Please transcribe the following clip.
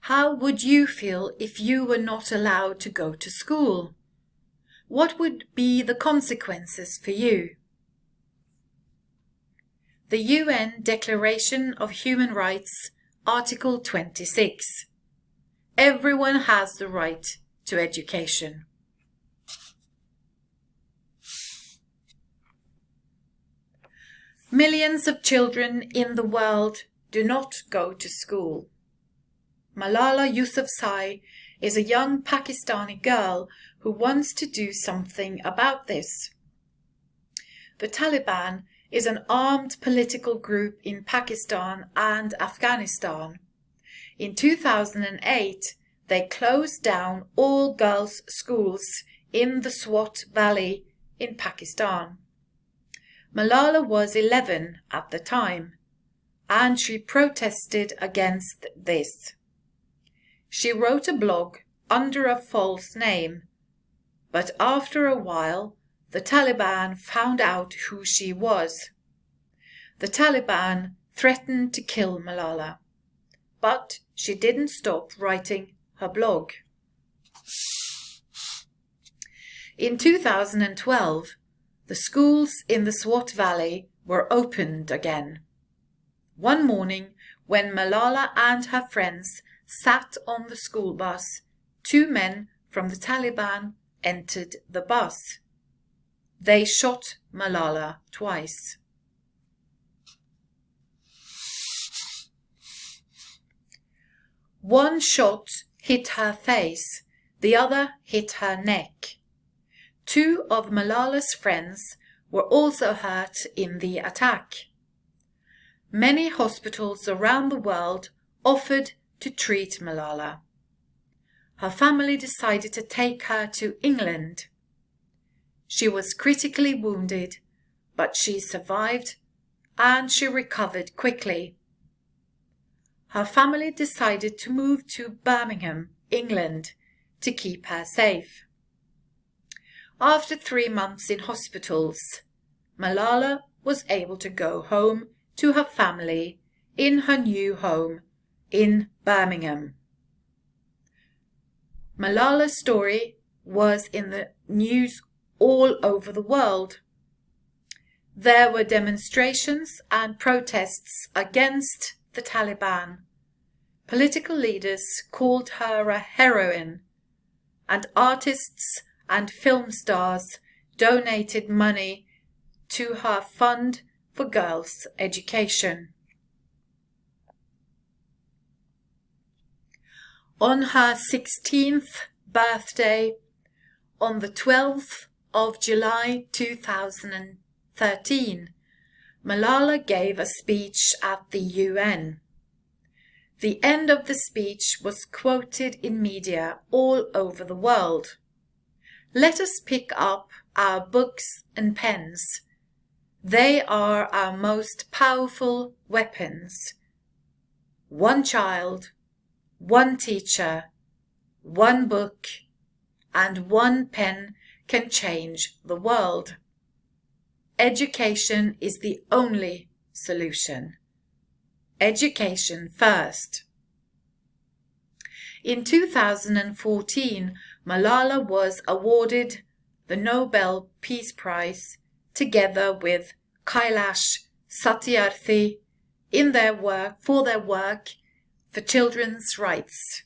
How would you feel if you were not allowed to go to school? What would be the consequences for you? The UN Declaration of Human Rights, Article 26. Everyone has the right to education. Millions of children in the world do not go to school. Malala Yousafzai is a young Pakistani girl who wants to do something about this. The Taliban is an armed political group in Pakistan and Afghanistan. In 2008, they closed down all girls' schools in the Swat Valley in Pakistan. Malala was 11 at the time, and she protested against this. She wrote a blog under a false name, but after a while, the Taliban found out who she was. The Taliban threatened to kill Malala, but she didn't stop writing her blog. In 2012, the schools in the Swat Valley were opened again. One morning, when Malala and her friends sat on the school bus, 2 men from the Taliban entered the bus. They shot Malala twice. One shot hit her face, the other hit her neck. 2 of Malala's friends were also hurt in the attack. Many hospitals around the world offered to treat Malala. Her family decided to take her to England. She was critically wounded, but she survived and she recovered quickly. Her family decided to move to Birmingham, England, to keep her safe. After 3 months in hospitals, Malala was able to go home to her family in her new home in Birmingham. Malala's story was in the news all over the world. There were demonstrations and protests against the Taliban. Political leaders called her a heroine, and artists and film stars donated money to her fund for girls' education. On her 16th birthday, on the 12th of July 2013, Malala gave a speech at the UN. The end of the speech was quoted in media all over the world. Let us pick up our books and pens. They are our most powerful weapons. 1 child, 1 teacher, 1 book, and 1 pen can change the world. Education is the only solution. Education first. In 2014, Malala was awarded the Nobel Peace Prize together with Kailash Satyarthi for their work for children's rights.